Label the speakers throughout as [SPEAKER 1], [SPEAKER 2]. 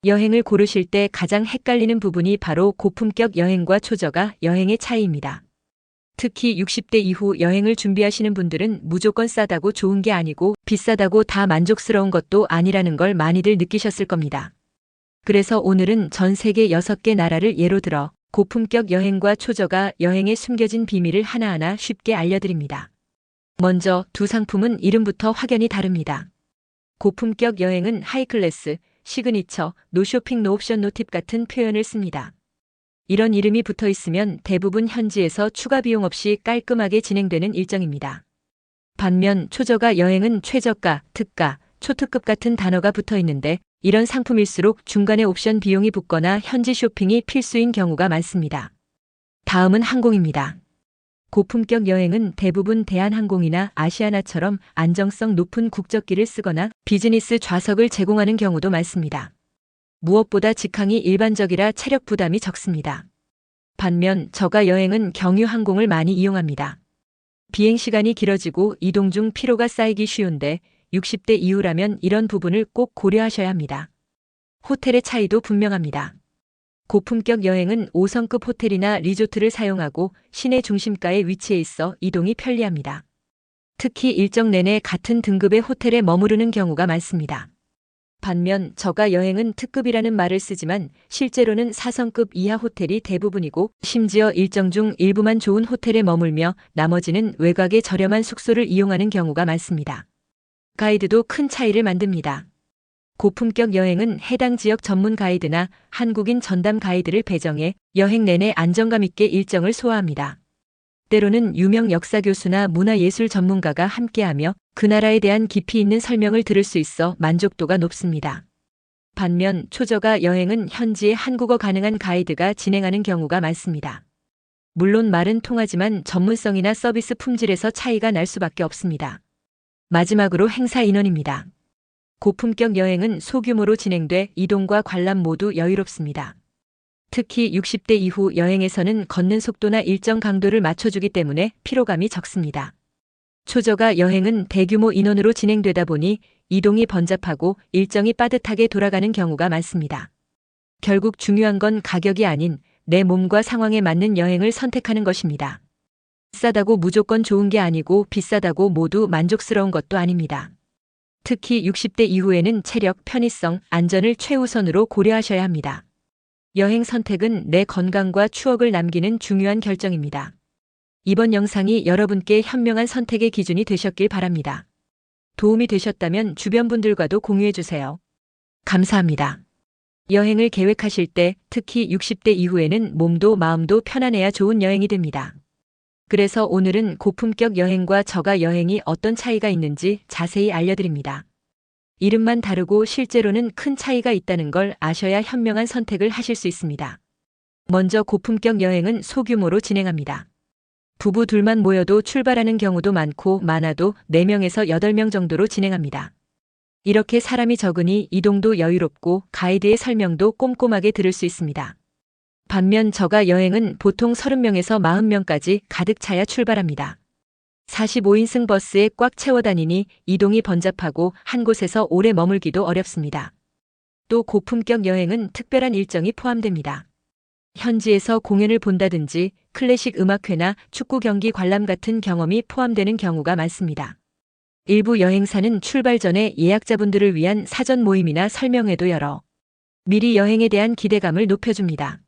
[SPEAKER 1] 여행을 고르실 때 가장 헷갈리는 부분이 바로 고품격 여행과 초저가 여행의 차이입니다. 특히 60대 이후 여행을 준비하시는 분들은 무조건 싸다고 좋은 게 아니고 비싸다고 다 만족스러운 것도 아니라는 걸 많이들 느끼셨을 겁니다. 그래서 오늘은 전 세계 6개 나라를 예로 들어 고품격 여행과 초저가 여행의 숨겨진 비밀을 하나하나 쉽게 알려드립니다. 먼저 두 상품은 이름부터 확연히 다릅니다. 고품격 여행은 하이클래스, 시그니처, 노쇼핑 노옵션 노팁 같은 표현을 씁니다. 이런 이름이 붙어 있으면 대부분 현지에서 추가 비용 없이 깔끔하게 진행되는 일정입니다. 반면 초저가 여행은 최저가, 특가, 초특급 같은 단어가 붙어 있는데 이런 상품일수록 중간에 옵션 비용이 붙거나 현지 쇼핑이 필수인 경우가 많습니다. 다음은 항공입니다. 고품격 여행은 대부분 대한항공이나 아시아나처럼 안정성 높은 국적기를 쓰거나 비즈니스 좌석을 제공하는 경우도 많습니다. 무엇보다 직항이 일반적이라 체력 부담이 적습니다. 반면 저가 여행은 경유항공을 많이 이용합니다. 비행시간이 길어지고 이동 중 피로가 쌓이기 쉬운데 60대 이후라면 이런 부분을 꼭 고려하셔야 합니다. 호텔의 차이도 분명합니다. 고품격 여행은 5성급 호텔이나 리조트를 사용하고 시내 중심가에 위치해 있어 이동이 편리합니다. 특히 일정 내내 같은 등급의 호텔에 머무르는 경우가 많습니다. 반면 저가 여행은 특급이라는 말을 쓰지만 실제로는 4성급 이하 호텔이 대부분이고 심지어 일정 중 일부만 좋은 호텔에 머물며 나머지는 외곽의 저렴한 숙소를 이용하는 경우가 많습니다. 가이드도 큰 차이를 만듭니다. 고품격 여행은 해당 지역 전문 가이드나 한국인 전담 가이드를 배정해 여행 내내 안정감 있게 일정을 소화합니다. 때로는 유명 역사 교수나 문화예술 전문가가 함께하며 그 나라에 대한 깊이 있는 설명을 들을 수 있어 만족도가 높습니다. 반면 초저가 여행은 현지에 한국어 가능한 가이드가 진행하는 경우가 많습니다. 물론 말은 통하지만 전문성이나 서비스 품질에서 차이가 날 수밖에 없습니다. 마지막으로 행사 인원입니다. 고품격 여행은 소규모로 진행돼 이동과 관람 모두 여유롭습니다. 특히 60대 이후 여행에서는 걷는 속도나 일정 강도를 맞춰주기 때문에 피로감이 적습니다. 초저가 여행은 대규모 인원으로 진행되다 보니 이동이 번잡하고 일정이 빠듯하게 돌아가는 경우가 많습니다. 결국 중요한 건 가격이 아닌 내 몸과 상황에 맞는 여행을 선택하는 것입니다. 싸다고 무조건 좋은 게 아니고 비싸다고 모두 만족스러운 것도 아닙니다. 특히 60대 이후에는 체력, 편의성, 안전을 최우선으로 고려하셔야 합니다. 여행 선택은 내 건강과 추억을 남기는 중요한 결정입니다. 이번 영상이 여러분께 현명한 선택의 기준이 되셨길 바랍니다. 도움이 되셨다면 주변 분들과도 공유해주세요. 감사합니다. 여행을 계획하실 때 특히 60대 이후에는 몸도 마음도 편안해야 좋은 여행이 됩니다. 그래서 오늘은 고품격 여행과 저가 여행이 어떤 차이가 있는지 자세히 알려드립니다. 이름만 다르고 실제로는 큰 차이가 있다는 걸 아셔야 현명한 선택을 하실 수 있습니다. 먼저 고품격 여행은 소규모로 진행합니다. 부부 둘만 모여도 출발하는 경우도 많고 많아도 4명에서 8명 정도로 진행합니다. 이렇게 사람이 적으니 이동도 여유롭고 가이드의 설명도 꼼꼼하게 들을 수 있습니다. 반면 저가 여행은 보통 30명에서 40명까지 가득 차야 출발합니다. 45인승 버스에 꽉 채워 다니니 이동이 번잡하고 한 곳에서 오래 머물기도 어렵습니다. 또 고품격 여행은 특별한 일정이 포함됩니다. 현지에서 공연을 본다든지 클래식 음악회나 축구 경기 관람 같은 경험이 포함되는 경우가 많습니다. 일부 여행사는 출발 전에 예약자분들을 위한 사전 모임이나 설명회도 열어 미리 여행에 대한 기대감을 높여줍니다.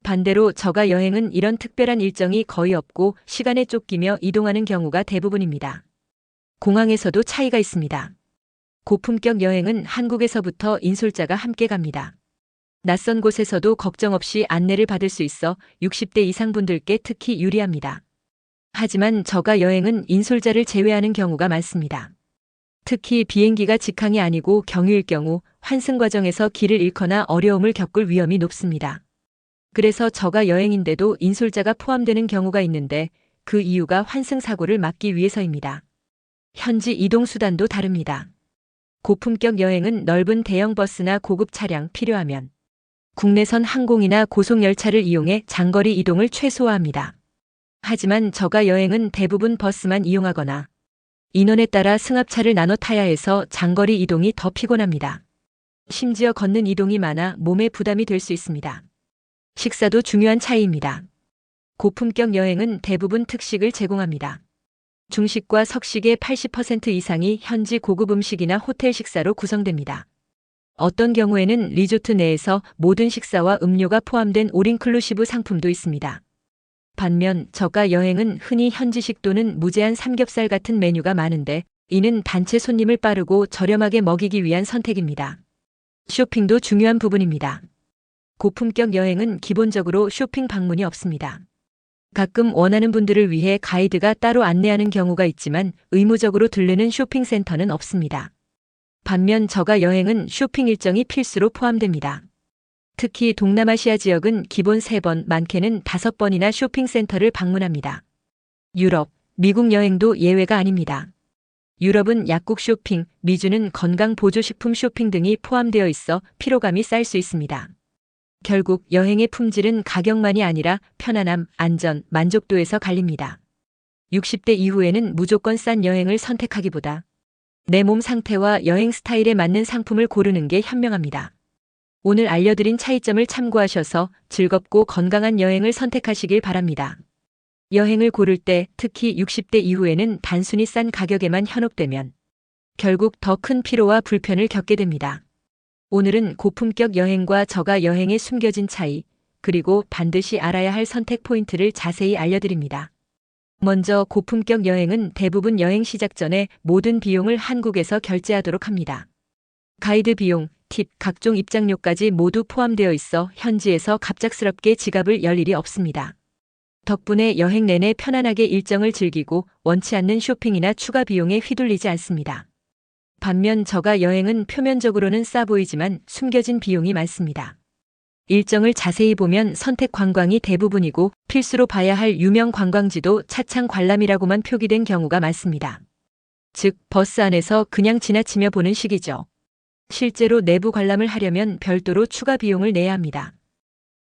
[SPEAKER 1] 반대로 저가 여행은 이런 특별한 일정이 거의 없고 시간에 쫓기며 이동하는 경우가 대부분입니다. 공항에서도 차이가 있습니다. 고품격 여행은 한국에서부터 인솔자가 함께 갑니다. 낯선 곳에서도 걱정 없이 안내를 받을 수 있어 60대 이상 분들께 특히 유리합니다. 하지만 저가 여행은 인솔자를 제외하는 경우가 많습니다. 특히 비행기가 직항이 아니고 경유일 경우 환승 과정에서 길을 잃거나 어려움을 겪을 위험이 높습니다. 그래서 저가 여행인데도 인솔자가 포함되는 경우가 있는데 그 이유가 환승 사고를 막기 위해서입니다. 현지 이동 수단도 다릅니다. 고품격 여행은 넓은 대형 버스나 고급 차량 필요하면 국내선 항공이나 고속열차를 이용해 장거리 이동을 최소화합니다. 하지만 저가 여행은 대부분 버스만 이용하거나 인원에 따라 승합차를 나눠 타야 해서 장거리 이동이 더 피곤합니다. 심지어 걷는 이동이 많아 몸에 부담이 될 수 있습니다. 식사도 중요한 차이입니다. 고품격 여행은 대부분 특식을 제공합니다. 중식과 석식의 80% 이상이 현지 고급 음식이나 호텔 식사로 구성됩니다. 어떤 경우에는 리조트 내에서 모든 식사와 음료가 포함된 올인클루시브 상품도 있습니다. 반면 저가 여행은 흔히 현지식 또는 무제한 삼겹살 같은 메뉴가 많은데 이는 단체 손님을 빠르고 저렴하게 먹이기 위한 선택입니다. 쇼핑도 중요한 부분입니다. 고품격 여행은 기본적으로 쇼핑 방문이 없습니다. 가끔 원하는 분들을 위해 가이드가 따로 안내하는 경우가 있지만 의무적으로 들르는 쇼핑센터는 없습니다. 반면 저가 여행은 쇼핑 일정이 필수로 포함됩니다. 특히 동남아시아 지역은 기본 3번, 많게는 5번이나 쇼핑센터를 방문합니다. 유럽, 미국 여행도 예외가 아닙니다. 유럽은 약국 쇼핑, 미주는 건강 보조식품 쇼핑 등이 포함되어 있어 피로감이 쌓일 수 있습니다. 결국 여행의 품질은 가격만이 아니라 편안함, 안전, 만족도에서 갈립니다. 60대 이후에는 무조건 싼 여행을 선택하기보다 내 몸 상태와 여행 스타일에 맞는 상품을 고르는 게 현명합니다. 오늘 알려드린 차이점을 참고하셔서 즐겁고 건강한 여행을 선택하시길 바랍니다. 여행을 고를 때 특히 60대 이후에는 단순히 싼 가격에만 현혹되면 결국 더 큰 피로와 불편을 겪게 됩니다. 오늘은 고품격 여행과 저가 여행의 숨겨진 차이, 그리고 반드시 알아야 할 선택 포인트를 자세히 알려드립니다. 먼저 고품격 여행은 대부분 여행 시작 전에 모든 비용을 한국에서 결제하도록 합니다. 가이드 비용, 팁, 각종 입장료까지 모두 포함되어 있어 현지에서 갑작스럽게 지갑을 열 일이 없습니다. 덕분에 여행 내내 편안하게 일정을 즐기고 원치 않는 쇼핑이나 추가 비용에 휘둘리지 않습니다. 반면 저가 여행은 표면적으로는 싸 보이지만 숨겨진 비용이 많습니다. 일정을 자세히 보면 선택 관광이 대부분이고 필수로 봐야 할 유명 관광지도 차창 관람이라고만 표기된 경우가 많습니다. 즉, 버스 안에서 그냥 지나치며 보는 식이죠. 실제로 내부 관람을 하려면 별도로 추가 비용을 내야 합니다.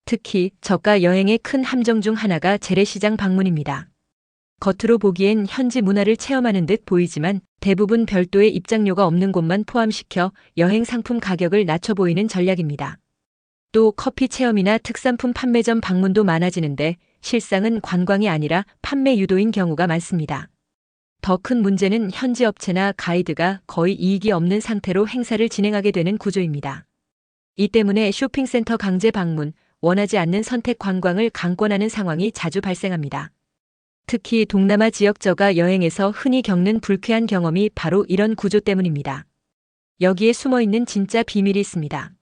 [SPEAKER 1] 특히 저가 여행의 큰 함정 중 하나가 재래시장 방문입니다. 겉으로 보기엔 현지 문화를 체험하는 듯 보이지만 대부분 별도의 입장료가 없는 곳만 포함시켜 여행 상품 가격을 낮춰 보이는 전략입니다. 또 커피 체험이나 특산품 판매점 방문도 많아지는데 실상은 관광이 아니라 판매 유도인 경우가 많습니다. 더 큰 문제는 현지 업체나 가이드가 거의 이익이 없는 상태로 행사를 진행하게 되는 구조입니다. 이 때문에 쇼핑센터 강제 방문, 원하지 않는 선택 관광을 강권하는 상황이 자주 발생합니다. 특히 동남아 지역 저가 여행에서 흔히 겪는 불쾌한 경험이 바로 이런 구조 때문입니다. 여기에 숨어있는 진짜 비밀이 있습니다.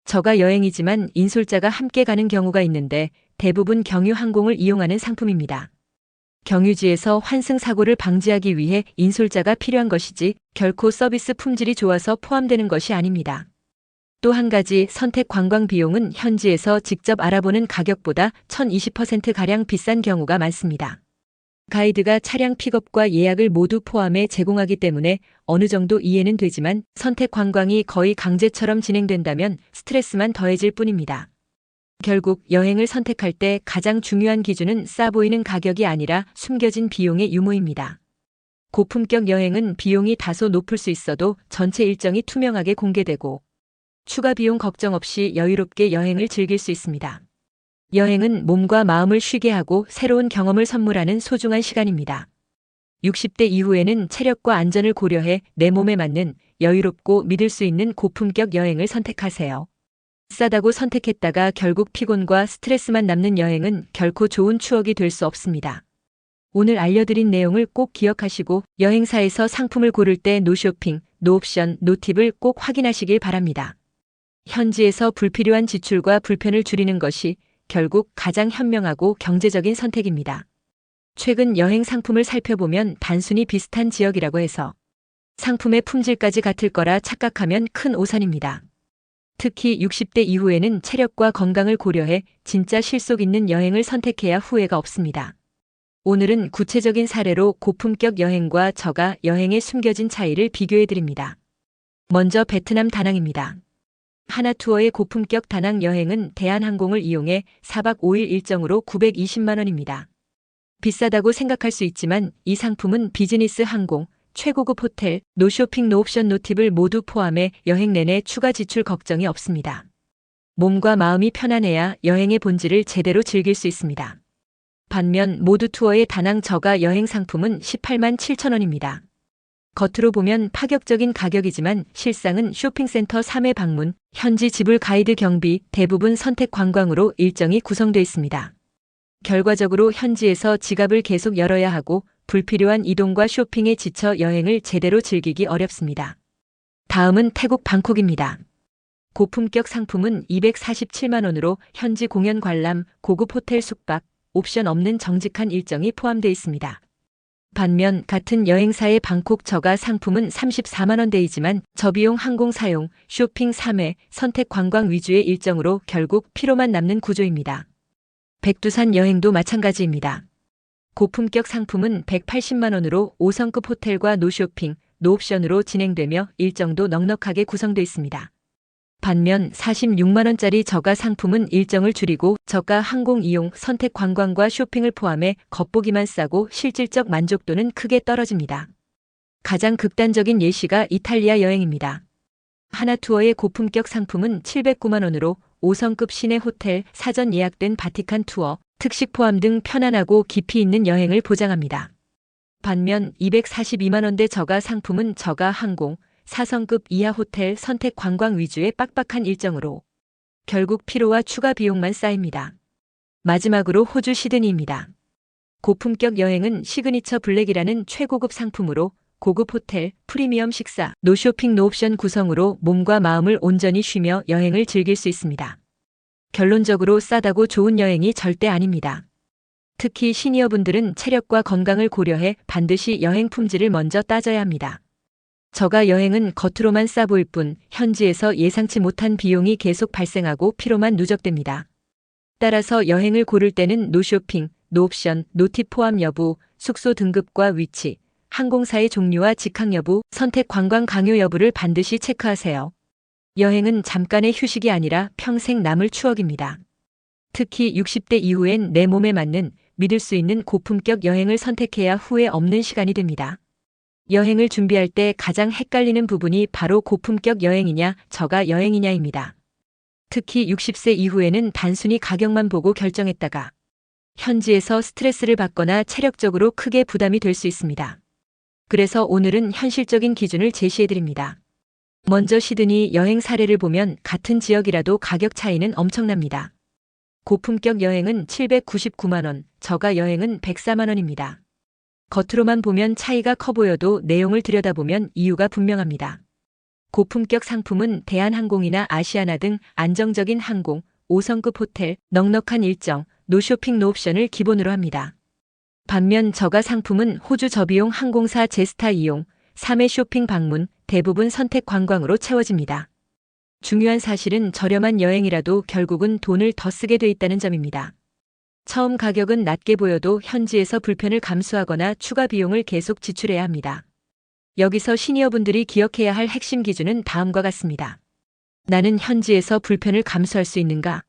[SPEAKER 1] 저가 여행이지만 인솔자가 함께 가는 경우가 있는데 대부분 경유 항공을 이용하는 상품입니다. 경유지에서 환승 사고를 방지하기 위해 인솔자가 필요한 것이지 결코 서비스 품질이 좋아서 포함되는 것이 아닙니다. 또 한 가지 선택 관광 비용은 현지에서 직접 알아보는 가격보다 1020%가량 비싼 경우가 많습니다. 가이드가 차량 픽업과 예약을 모두 포함해 제공하기 때문에 어느 정도 이해는 되지만 선택 관광이 거의 강제처럼 진행된다면 스트레스만 더해질 뿐입니다. 결국 여행을 선택할 때 가장 중요한 기준은 싸 보이는 가격이 아니라 숨겨진 비용의 유무입니다. 고품격 여행은 비용이 다소 높을 수 있어도 전체 일정이 투명하게 공개되고 추가 비용 걱정 없이 여유롭게 여행을 즐길 수 있습니다. 여행은 몸과 마음을 쉬게 하고 새로운 경험을 선물하는 소중한 시간입니다. 60대 이후에는 체력과 안전을 고려해 내 몸에 맞는 여유롭고 믿을 수 있는 고품격 여행을 선택하세요. 싸다고 선택했다가 결국 피곤과 스트레스만 남는 여행은 결코 좋은 추억이 될 수 없습니다. 오늘 알려드린 내용을 꼭 기억하시고 여행사에서 상품을 고를 때 노쇼핑, 노옵션, 노팁을 꼭 확인하시길 바랍니다. 현지에서 불필요한 지출과 불편을 줄이는 것이 결국 가장 현명하고 경제적인 선택입니다. 최근 여행 상품을 살펴보면 단순히 비슷한 지역이라고 해서 상품의 품질까지 같을 거라 착각하면 큰 오산입니다. 특히 60대 이후에는 체력과 건강을 고려해 진짜 실속 있는 여행을 선택해야 후회가 없습니다. 오늘은 구체적인 사례로 고품격 여행과 저가 여행의 숨겨진 차이를 비교해드립니다. 먼저 베트남 다낭입니다. 하나투어의 고품격 다낭 여행은 대한항공을 이용해 4박 5일 일정으로 920만 원입니다. 비싸다고 생각할 수 있지만 이 상품은 비즈니스 항공, 최고급 호텔, 노쇼핑 노옵션 노팁을 모두 포함해 여행 내내 추가 지출 걱정이 없습니다. 몸과 마음이 편안해야 여행의 본질을 제대로 즐길 수 있습니다. 반면 모두 투어의 다낭 저가 여행 상품은 18만 7천 원입니다. 겉으로 보면 파격적인 가격이지만 실상은 쇼핑센터 3회 방문, 현지 지불 가이드 경비, 대부분 선택 관광으로 일정이 구성되어 있습니다. 결과적으로 현지에서 지갑을 계속 열어야 하고 불필요한 이동과 쇼핑에 지쳐 여행을 제대로 즐기기 어렵습니다. 다음은 태국 방콕입니다. 고품격 상품은 247만 원으로 현지 공연 관람, 고급 호텔 숙박, 옵션 없는 정직한 일정이 포함되어 있습니다. 반면 같은 여행사의 방콕 저가 상품은 34만 원대이지만 저비용 항공 사용, 쇼핑 3회, 선택 관광 위주의 일정으로 결국 피로만 남는 구조입니다. 백두산 여행도 마찬가지입니다. 고품격 상품은 180만 원으로 5성급 호텔과 노쇼핑, 노옵션으로 진행되며 일정도 넉넉하게 구성되어 있습니다. 반면 46만 원짜리 저가 상품은 일정을 줄이고 저가 항공 이용, 선택 관광과 쇼핑을 포함해 겉보기만 싸고 실질적 만족도는 크게 떨어집니다. 가장 극단적인 예시가 이탈리아 여행입니다. 하나투어의 고품격 상품은 709만 원으로 5성급 시내 호텔, 사전 예약된 바티칸 투어, 특식 포함 등 편안하고 깊이 있는 여행을 보장합니다. 반면 242만 원대 저가 상품은 저가 항공, 4성급 이하 호텔 선택 관광 위주의 빡빡한 일정으로 결국 피로와 추가 비용만 쌓입니다. 마지막으로 호주 시드니입니다. 고품격 여행은 시그니처 블랙이라는 최고급 상품으로 고급 호텔, 프리미엄 식사, 노쇼핑 노옵션 구성으로 몸과 마음을 온전히 쉬며 여행을 즐길 수 있습니다. 결론적으로 싸다고 좋은 여행이 절대 아닙니다. 특히 시니어분들은 체력과 건강을 고려해 반드시 여행 품질을 먼저 따져야 합니다. 저가 여행은 겉으로만 싸 보일 뿐 현지에서 예상치 못한 비용이 계속 발생하고 피로만 누적됩니다. 따라서 여행을 고를 때는 노쇼핑, 노옵션, 노팁 포함 여부, 숙소 등급과 위치, 항공사의 종류와 직항 여부, 선택 관광 강요 여부를 반드시 체크하세요. 여행은 잠깐의 휴식이 아니라 평생 남을 추억입니다. 특히 60대 이후엔 내 몸에 맞는 믿을 수 있는 고품격 여행을 선택해야 후회 없는 시간이 됩니다. 여행을 준비할 때 가장 헷갈리는 부분이 바로 고품격 여행이냐, 저가 여행이냐입니다. 특히 60세 이후에는 단순히 가격만 보고 결정했다가 현지에서 스트레스를 받거나 체력적으로 크게 부담이 될 수 있습니다. 그래서 오늘은 현실적인 기준을 제시해드립니다. 먼저 시드니 여행 사례를 보면 같은 지역이라도 가격 차이는 엄청납니다. 고품격 여행은 799만 원, 저가 여행은 104만 원입니다. 겉으로만 보면 차이가 커 보여도 내용을 들여다보면 이유가 분명합니다. 고품격 상품은 대한항공이나 아시아나 등 안정적인 항공, 5성급 호텔, 넉넉한 일정, 노쇼핑 노옵션을 기본으로 합니다. 반면 저가 상품은 호주 저비용 항공사 제스타 이용, 3회 쇼핑 방문, 대부분 선택 관광으로 채워집니다. 중요한 사실은 저렴한 여행이라도 결국은 돈을 더 쓰게 돼 있다는 점입니다. 처음 가격은 낮게 보여도 현지에서 불편을 감수하거나 추가 비용을 계속 지출해야 합니다. 여기서 시니어분들이 기억해야 할 핵심 기준은 다음과 같습니다. 나는 현지에서 불편을 감수할 수 있는가?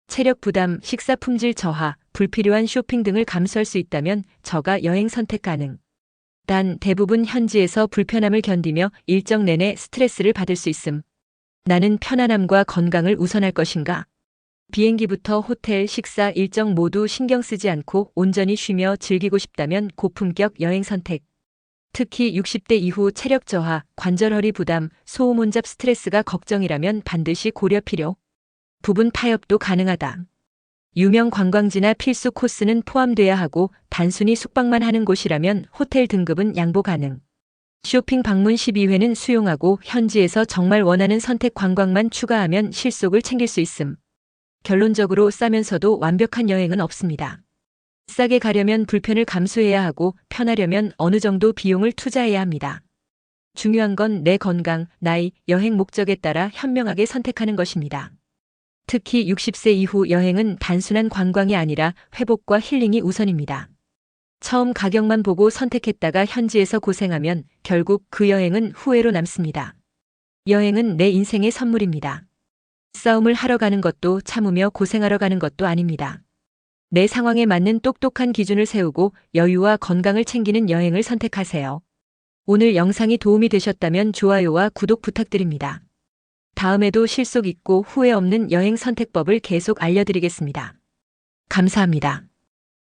[SPEAKER 1] 체력 부담, 식사 품질 저하, 불필요한 쇼핑 등을 감수할 수 있다면 저가 여행 선택 가능. 단 대부분 현지에서 불편함을 견디며 일정 내내 스트레스를 받을 수 있음. 나는 편안함과 건강을 우선할 것인가? 비행기부터 호텔, 식사, 일정 모두 신경 쓰지 않고 온전히 쉬며 즐기고 싶다면 고품격 여행 선택. 특히 60대 이후 체력 저하, 관절 허리 부담, 소음 혼잡 스트레스가 걱정이라면 반드시 고려 필요. 부분 타협도 가능하다. 유명 관광지나 필수 코스는 포함돼야 하고 단순히 숙박만 하는 곳이라면 호텔 등급은 양보 가능. 쇼핑 방문 12회는 수용하고 현지에서 정말 원하는 선택 관광만 추가하면 실속을 챙길 수 있음. 결론적으로 싸면서도 완벽한 여행은 없습니다. 싸게 가려면 불편을 감수해야 하고 편하려면 어느 정도 비용을 투자해야 합니다. 중요한 건 내 건강, 나이, 여행 목적에 따라 현명하게 선택하는 것입니다. 특히 60세 이후 여행은 단순한 관광이 아니라 회복과 힐링이 우선입니다. 처음 가격만 보고 선택했다가 현지에서 고생하면 결국 그 여행은 후회로 남습니다. 여행은 내 인생의 선물입니다. 싸움을 하러 가는 것도 참으며 고생하러 가는 것도 아닙니다. 내 상황에 맞는 똑똑한 기준을 세우고 여유와 건강을 챙기는 여행을 선택하세요. 오늘 영상이 도움이 되셨다면 좋아요와 구독 부탁드립니다. 다음에도 실속 있고 후회 없는 여행 선택법을 계속 알려드리겠습니다. 감사합니다.